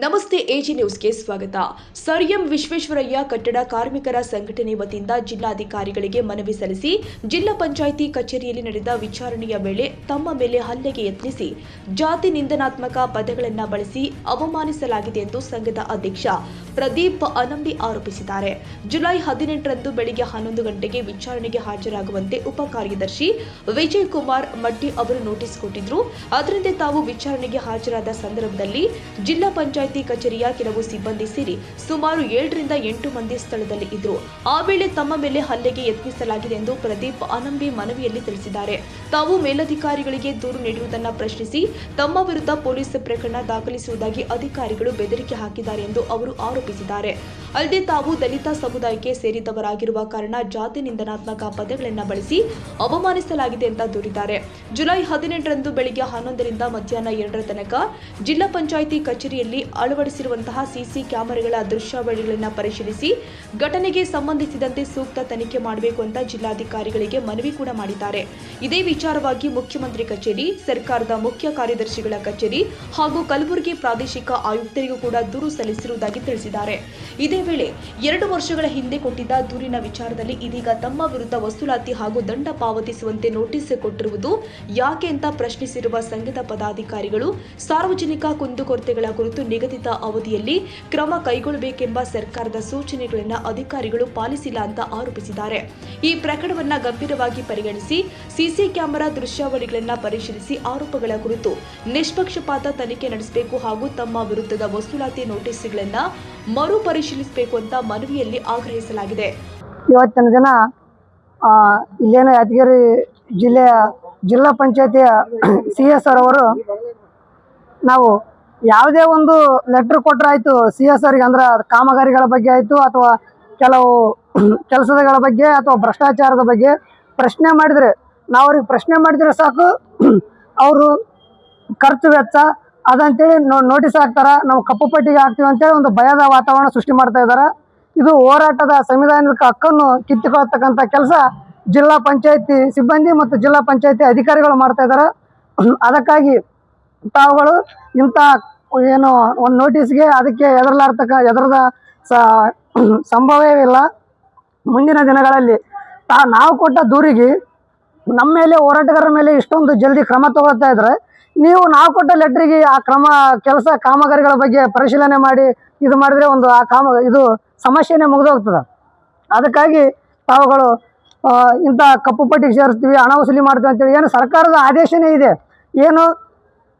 ನಮಸ್ತೆ ಎಜಿ ನ್ಯೂಸ್ಗೆ ಸ್ವಾಗತ. ಸರ್ ಎಂ ವಿಶ್ವೇಶ್ವರಯ್ಯ ಕಟ್ಟಡ ಕಾರ್ಮಿಕರ ಸಂಘಟನೆ ವತಿಯಿಂದ ಜಿಲ್ಲಾಧಿಕಾರಿಗಳಿಗೆ ಮನವಿ ಸಲ್ಲಿಸಿ ಜಿಲ್ಲಾ ಪಂಚಾಯಿತಿ ಕಚೇರಿಯಲ್ಲಿ ನಡೆದ ವಿಚಾರಣೆಯ ವೇಳೆ ತಮ್ಮ ಮೇಲೆ ಹಲ್ಲೆಗೆ ಯತ್ನಿಸಿ ಜಾತಿ ನಿಂದನಾತ್ಮಕ ಪದಗಳನ್ನು ಬಳಸಿ ಅವಮಾನಿಸಲಾಗಿದೆ ಎಂದು ಸಂಘದ ಅಧ್ಯಕ್ಷ ಪ್ರದೀಪ್ ಅನಂಬಿ ಆರೋಪಿಸಿದ್ದಾರೆ. ಜುಲೈ 18ರಂದು ಬೆಳಿಗ್ಗೆ 11 ಗಂಟೆಗೆ ವಿಚಾರಣೆಗೆ ಹಾಜರಾಗುವಂತೆ ಉಪ ಕಾರ್ಯದರ್ಶಿ ವಿಜಯ್ ಕುಮಾರ್ ಮಡ್ಡಿ ಅವರು ನೋಟಿಸ್ ಕೊಟ್ಟಿದ್ರು. ಅದರಂತೆ ತಾವು ವಿಚಾರಣೆಗೆ ಹಾಜರಾದ ಸಂದರ್ಭದಲ್ಲಿ ಜಿಲ್ಲಾ ಪಂಚಾಯಿತಿ ಕಚೇರಿಯ ಕೆಲವು ಸಿಬ್ಬಂದಿ ಸೇರಿ ಸುಮಾರು 7ರಿಂದ 8 ಮಂದಿ ಸ್ಥಳದಲ್ಲಿ ಇದ್ರು. ಆ ವೇಳೆ ತಮ್ಮ ಮೇಲೆ ಹಲ್ಲೆಗೆ ಯತ್ನಿಸಲಾಗಿದೆ ಎಂದು ಪ್ರದೀಪ್ ಅನಂಬಿ ಮನವಿಯಲ್ಲಿ ತಿಳಿಸಿದ್ದಾರೆ. ತಾವು ಮೇಲಧಿಕಾರಿಗಳಿಗೆ ದೂರು ನೀಡುವುದನ್ನು ಪ್ರಶ್ನಿಸಿ ತಮ್ಮ ವಿರುದ್ಧ ಪೊಲೀಸ್ ಪ್ರಕರಣ ದಾಖಲಿಸುವುದಾಗಿ ಅಧಿಕಾರಿಗಳು ಬೆದರಿಕೆ ಹಾಕಿದ್ದಾರೆ ಎಂದು ಅವರು ಆರೋಪಿಸಿದ್ದಾರೆ. ಅಲ್ಲದೆ ತಾವು ದಲಿತ ಸಮುದಾಯಕ್ಕೆ ಸೇರಿದವರಾಗಿರುವ ಕಾರಣ ಜಾತಿ ನಿಂದನಾತ್ಮಕ ಪದಗಳನ್ನು ಬಳಸಿ ಅವಮಾನಿಸಲಾಗಿದೆ ಅಂತ ದೂರಿದ್ದಾರೆ. ಜುಲೈ 18ರಂದು ಬೆಳಿಗ್ಗೆ 11ರಿಂದ ಮಧ್ಯಾಹ್ನ 2 ತನಕ ಜಿಲ್ಲಾ ಪಂಚಾಯಿತಿ ಕಚೇರಿಯಲ್ಲಿ ಅಳವಡಿಸಿರುವಂತಹ ಸಿಸಿ ಕ್ಯಾಮೆರಾಗಳ ದೃಶ್ಯಾವಳಿಗಳನ್ನು ಪರಿಶೀಲಿಸಿ ಘಟನೆಗೆ ಸಂಬಂಧಿಸಿದಂತೆ ಸೂಕ್ತ ತನಿಖೆ ಮಾಡಬೇಕು ಅಂತ ಜಿಲ್ಲಾಧಿಕಾರಿಗಳಿಗೆ ಮನವಿ ಕೂಡ ಮಾಡಿದ್ದಾರೆ. ಇದೇ ವಿಚಾರವಾಗಿ ಮುಖ್ಯಮಂತ್ರಿ ಕಚೇರಿ, ಸರ್ಕಾರದ ಮುಖ್ಯ ಕಾರ್ಯದರ್ಶಿಗಳ ಕಚೇರಿ ಹಾಗೂ ಕಲಬುರಗಿ ಪ್ರಾದೇಶಿಕ ಆಯುಕ್ತರಿಗೂ ಕೂಡ ದೂರು ಸಲ್ಲಿಸಿರುವುದಾಗಿ ತಿಳಿಸಿದ್ದಾರೆ. ಇದೇ ವೇಳೆ 2 ವರ್ಷಗಳ ಹಿಂದೆ ಕೊಟ್ಟಿದ್ದ ದೂರಿನ ವಿಚಾರದಲ್ಲಿ ಇದೀಗ ತಮ್ಮ ವಿರುದ್ಧ ವಸೂಲಾತಿ ಹಾಗೂ ದಂಡ ಪಾವತಿಸುವಂತೆ ನೋಟಿಸ್ ಕೊಟ್ಟಿರುವುದು ಯಾಕೆ ಅಂತ ಪ್ರಶ್ನಿಸಿರುವ ಸಂಘದ ಪದಾಧಿಕಾರಿಗಳು ಸಾರ್ವಜನಿಕ ಕುಂದುಕೊರತೆಗಳ ಕುರಿತು ನಿಗದಿತ ಅವಧಿಯಲ್ಲಿ ಕ್ರಮ ಕೈಗೊಳ್ಳಬೇಕೆಂಬ ಸರ್ಕಾರದ ಸೂಚನೆಗಳನ್ನು ಅಧಿಕಾರಿಗಳು ಪಾಲಿಸಿಲ್ಲ ಅಂತ ಆರೋಪಿಸಿದ್ದಾರೆ. ಈ ಪ್ರಕರಣವನ್ನು ಗಂಭೀರವಾಗಿ ಪರಿಗಣಿಸಿ ಸಿಸಿ ಕ್ಯಾಮೆರಾ ದೃಶ್ಯಾವಳಿಗಳನ್ನು ಪರಿಶೀಲಿಸಿ ಆರೋಪಗಳ ಕುರಿತು ನಿಷ್ಪಕ್ಷಪಾತ ತನಿಖೆ ನಡೆಸಬೇಕು ಹಾಗೂ ತಮ್ಮ ವಿರುದ್ಧದ ವಸೂಲಾತಿ ನೋಟಿಸ್ಗಳನ್ನು ಮರು ಪರಿಶೀಲಿಸಬೇಕು ಅಂತ ಮನವಿಯಲ್ಲಿ ಆಗ್ರಹಿಸಲಾಗಿದೆ. ಇವತ್ತಿನ ದಿನ ಇಲ್ಲೇನು ಯಾದಗಿರಿ ಜಿಲ್ಲಾ ಪಂಚಾಯತಿಯ CSR ಅವರು ನಾವು ಯಾವುದೇ ಒಂದು ಲೆಟರ್ ಕೊಟ್ಟರಾಯ್ತು CSRಗೆ, ಅಂದ್ರೆ ಕಾಮಗಾರಿಗಳ ಬಗ್ಗೆ ಆಯಿತು ಅಥವಾ ಕೆಲವು ಕೆಲಸಗಳ ಬಗ್ಗೆ ಅಥವಾ ಭ್ರಷ್ಟಾಚಾರದ ಬಗ್ಗೆ ಪ್ರಶ್ನೆ ಮಾಡಿದರೆ ನಾವು ಅವ್ರಿಗೆ ಪ್ರಶ್ನೆ ಮಾಡಿದರೆ ಸಾಕು, ಅವರು ಖರ್ಚು ವೆಚ್ಚ ಅದಂತೇಳಿ ನೋಟಿಸ್ ಹಾಕ್ತಾರೆ, ನಾವು ಕಪ್ಪು ಪಟ್ಟಿಗೆ ಹಾಕ್ತೀವಿ ಅಂತೇಳಿ ಒಂದು ಭಯದ ವಾತಾವರಣ ಸೃಷ್ಟಿ ಮಾಡ್ತಾ ಇದ್ದಾರೆ. ಇದು ಹೋರಾಟದ ಸಂವಿಧಾನಿಕ ಹಕ್ಕನ್ನು ಕಿತ್ತುಕೊಳ್ತಕ್ಕಂಥ ಕೆಲಸ ಜಿಲ್ಲಾ ಪಂಚಾಯತಿ ಸಿಬ್ಬಂದಿ ಮತ್ತು ಜಿಲ್ಲಾ ಪಂಚಾಯತಿ ಅಧಿಕಾರಿಗಳು ಮಾಡ್ತಾ ಇದ್ದಾರೆ. ಅದಕ್ಕಾಗಿ ತಾವುಗಳು ಇಂಥ ಏನು ಒಂದು ನೋಟಿಸ್ಗೆ ಅದಕ್ಕೆ ಎದುರದ ಸಂಭವವಿಲ್ಲ. ಮುಂದಿನ ದಿನಗಳಲ್ಲಿ ನಾವು ಕೊಟ್ಟ ದೂರಿಗೆ ನಮ್ಮ ಮೇಲೆ ಹೋರಾಟಗಾರರ ಮೇಲೆ ಇಷ್ಟೊಂದು ಜಲ್ದಿ ಕ್ರಮ ತಗೊಳ್ತಾ ಇದ್ರೆ, ನೀವು ನಾವು ಕೊಟ್ಟ ಲೆಟ್ರಿಗೆ ಆ ಕಾಮಗಾರಿಗಳ ಬಗ್ಗೆ ಪರಿಶೀಲನೆ ಮಾಡಿ ಇದು ಮಾಡಿದ್ರೆ ಒಂದು ಇದು ಸಮಸ್ಯೆನೇ ಮುಗಿದೋಗ್ತದೆ. ಅದಕ್ಕಾಗಿ ತಾವುಗಳು ಇಂಥ ಕಪ್ಪು ಪಟ್ಟಿಗೆ ಸೇರಿಸ್ತೀವಿ, ಹಣ ವಸೂಲಿ ಮಾಡ್ತೀವಿ ಅಂತೇಳಿ ಏನು ಸರ್ಕಾರದ ಆದೇಶನೇ ಇದೆ. ಏನು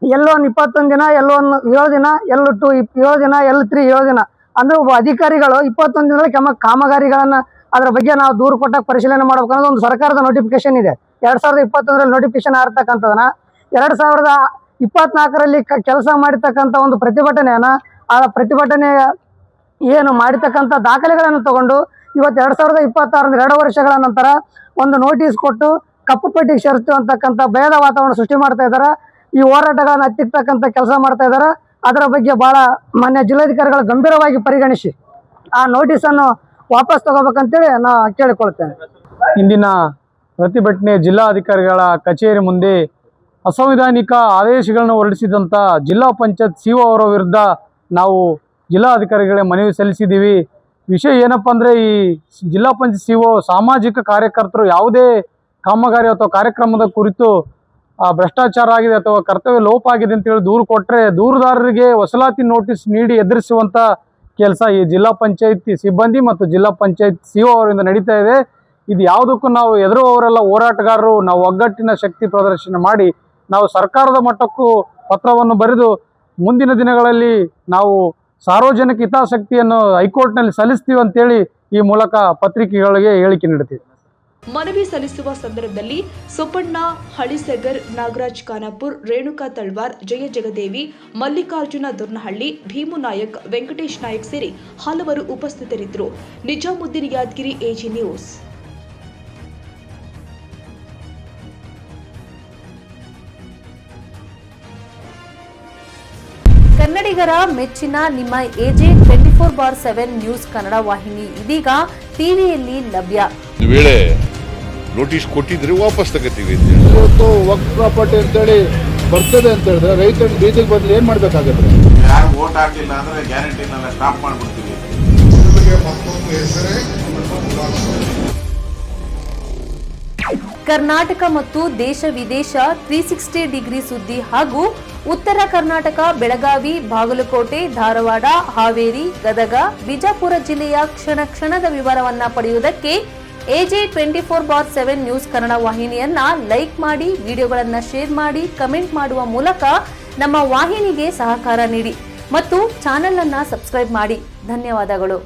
ಎಲ್ಲೋ 21 ದಿನ, ಎಲ್ಲೋ 7 ದಿನ, ಎಲ್ಲೋ 2 7 ದಿನ, ಎಲ್ 3 7 ದಿನ ಅಂದರೆ ಒಬ್ಬ ಅಧಿಕಾರಿಗಳು 21 ದಿನದಲ್ಲಿ ಕಾಮಗಾರಿಗಳನ್ನು ಅದರ ಬಗ್ಗೆ ನಾವು ದೂರು ಕೊಟ್ಟಾಗ ಪರಿಶೀಲನೆ ಮಾಡ್ಬೇಕನ್ನೋದು ಒಂದು ಸರ್ಕಾರದ ನೋಟಿಫಿಕೇಶನ್ ಇದೆ. 2021ರಲ್ಲಿ ನೋಟಿಫಿಕೇಶನ್ ಆಗಿರ್ತಕ್ಕಂಥದನ್ನ 2024ರಲ್ಲಿ ಕೆಲಸ ಮಾಡಿರ್ತಕ್ಕಂಥ ಒಂದು ಪ್ರತಿಭಟನೆಯನ್ನು ಆ ಪ್ರತಿಭಟನೆ ಏನು ಮಾಡಿರ್ತಕ್ಕಂಥ ದಾಖಲೆಗಳನ್ನು ತಗೊಂಡು ಇವತ್ತು 2026 2 ವರ್ಷಗಳ ನಂತರ ಒಂದು ನೋಟಿಸ್ ಕೊಟ್ಟು ಕಪ್ಪು ಪಟ್ಟಿಗೆ ಸೇರಿಸ್ತೀವಿ ಅಂತಕ್ಕಂಥ ಭಯದ ವಾತಾವರಣ ಸೃಷ್ಟಿ ಮಾಡ್ತಾ ಇದ್ದಾರೆ. ಈ ಹೋರಾಟಗಳನ್ನು ಹತ್ತಿರ್ತಕ್ಕಂಥ ಕೆಲಸ ಮಾಡ್ತಾ ಇದ್ದಾರೆ. ಅದರ ಬಗ್ಗೆ ಭಾಳ ಮಾನ್ಯ ಜಿಲ್ಲಾಧಿಕಾರಿಗಳು ಗಂಭೀರವಾಗಿ ಪರಿಗಣಿಸಿ ಆ ನೋಟಿಸನ್ನು ವಾಪಸ್ ತಗೋಬೇಕಂತೇಳಿ ನಾನು ಕೇಳಿಕೊಳ್ತೇನೆ. ಇಂದಿನ ಪ್ರತಿಭಟನೆ ಜಿಲ್ಲಾಧಿಕಾರಿಗಳ ಕಚೇರಿ ಮುಂದೆ ಅಸಂವಿಧಾನಿಕ ಆದೇಶಗಳನ್ನು ಹೊರಡಿಸಿದಂಥ ಜಿಲ್ಲಾ ಪಂಚಾಯತ್ CO ಅವರ ವಿರುದ್ಧ ನಾವು ಜಿಲ್ಲಾಧಿಕಾರಿಗಳೇ ಮನವಿ ಸಲ್ಲಿಸಿದ್ದೀವಿ. ವಿಷಯ ಏನಪ್ಪ ಅಂದರೆ, ಈ ಜಿಲ್ಲಾ ಪಂಚಾಯತ್ CO ಸಾಮಾಜಿಕ ಕಾರ್ಯಕರ್ತರು ಯಾವುದೇ ಕಾಮಗಾರಿ ಅಥವಾ ಕಾರ್ಯಕ್ರಮದ ಕುರಿತು ಭ್ರಷ್ಟಾಚಾರ ಆಗಿದೆ ಅಥವಾ ಕರ್ತವ್ಯ ಲೋಪ ಆಗಿದೆ ಅಂತೇಳಿ ದೂರು ಕೊಟ್ಟರೆ ದೂರುದಾರರಿಗೆ ವಸೂಲಾತಿ ನೋಟಿಸ್ ನೀಡಿ ಎದುರಿಸುವಂಥ ಕೆಲಸ ಈ ಜಿಲ್ಲಾ ಪಂಚಾಯತಿ ಸಿಬ್ಬಂದಿ ಮತ್ತು ಜಿಲ್ಲಾ ಪಂಚಾಯತ್ CO ಅವರಿಂದ ನಡೀತಾ ಇದೆ. ಇದು ಯಾವುದಕ್ಕೂ ನಾವು ಎದುರುವವರೆಲ್ಲ ಹೋರಾಟಗಾರರು, ನಾವು ಒಗ್ಗಟ್ಟಿನ ಶಕ್ತಿ ಪ್ರದರ್ಶನ ಮಾಡಿ ನಾವು ಸರ್ಕಾರದ ಮಟ್ಟಕ್ಕೂ ಪತ್ರವನ್ನು ಬರೆದು ಮುಂದಿನ ದಿನಗಳಲ್ಲಿ ನಾವು ಸಾರ್ವಜನಿಕ ಹಿತಾಸಕ್ತಿಯನ್ನು ಹೈಕೋರ್ಟ್ನಲ್ಲಿ ಸಲ್ಲಿಸ್ತೀವಿ ಅಂತೇಳಿ ಈ ಮೂಲಕ ಪತ್ರಿಕೆಗಳಿಗೆ ಹೇಳಿಕೆ ನೀಡುತ್ತೀವಿ. ಮನವಿ ಸಲ್ಲಿಸುವ ಸಂದರ್ಭದಲ್ಲಿ ಸೊಪ್ಪಣ್ಣ ಹಳಿಸಗರ್, ನಾಗರಾಜ್ ಖಾನಾಪುರ್, ರೇಣುಕಾ ತಳ್ವಾರ್, ಜಯ ಜಗದೇವಿ, ಮಲ್ಲಿಕಾರ್ಜುನ ದೊರ್ನಹಳ್ಳಿ, ಭೀಮು ನಾಯಕ್, ವೆಂಕಟೇಶ್ ನಾಯಕ್ ಸೇರಿ ಹಲವರು ಉಪಸ್ಥಿತರಿದ್ದರು. Nizamuddin Yadagiri, AG news. ಕನ್ನಡಿಗರ ಮೆಚ್ಚಿನ ನಿಮ್ಮ ಎಜೆ 24/7 ನ್ಯೂಸ್ ಕನ್ನಡ ವಾಹಿನಿ ಇದೀಗ ಟಿವಿಯಲ್ಲಿ ಲಭ್ಯ. ವೇಳೆ ನೋಟಿಸ್ ಕೊಟ್ಟಿದ್ರೆ ವಾಪಸ್ ತಗೋತೀವಿ. ಇವತ್ತು ವಕ್ಫ್ ಪ್ರಾಪರ್ಟಿ ಅಂತೇಳಿ ಬರ್ತದೆ ಅಂತ ಹೇಳಿದ್ರೆ ರೈತರು ಬೀದಿಗೆ ಬಂದು ಏನ್ ಮಾಡ್ಬೇಕಾಗತ್ತೆ? ಯಾರು ವೋಟ್ ಹಾಕಲಿಲ್ಲ ಅಂದ್ರೆ ಗ್ಯಾರಂಟಿನೆಲ್ಲ ಸ್ಟಾಪ್ ಮಾಡ್ಬಿಡ್ತೀವಿ. ಮತ್ತೊಂದು ಹೆಸರೇ ಕರ್ನಾಟಕ ಮತ್ತು ದೇಶ ವಿದೇಶ 360 ಡಿಗ್ರಿ ಸುದ್ದಿ ಹಾಗೂ ಉತ್ತರ ಕರ್ನಾಟಕ ಬೆಳಗಾವಿ, ಬಾಗಲಕೋಟೆ, ಧಾರವಾಡ, ಹಾವೇರಿ, ಗದಗ, ಬಿಜಾಪುರ ಜಿಲ್ಲೆಯ ಕ್ಷಣ ಕ್ಷಣದ ವಿವರವನ್ನ ಪಡೆಯುವುದಕ್ಕೆ AJ 24/7 ನ್ಯೂಸ್ ಕನ್ನಡ ವಾಹಿನಿಯನ್ನ ಲೈಕ್ ಮಾಡಿ, ವಿಡಿಯೋಗಳನ್ನ ಶೇರ್ ಮಾಡಿ, ಕಮೆಂಟ್ ಮಾಡುವ ಮೂಲಕ ನಮ್ಮ ವಾಹಿನಿಗೆ ಸಹಕಾರ ನೀಡಿ ಮತ್ತು ಚಾನೆಲ್ ಅನ್ನ ಸಬ್ಸ್ಕ್ರೈಬ್ ಮಾಡಿ. ಧನ್ಯವಾದಗಳು.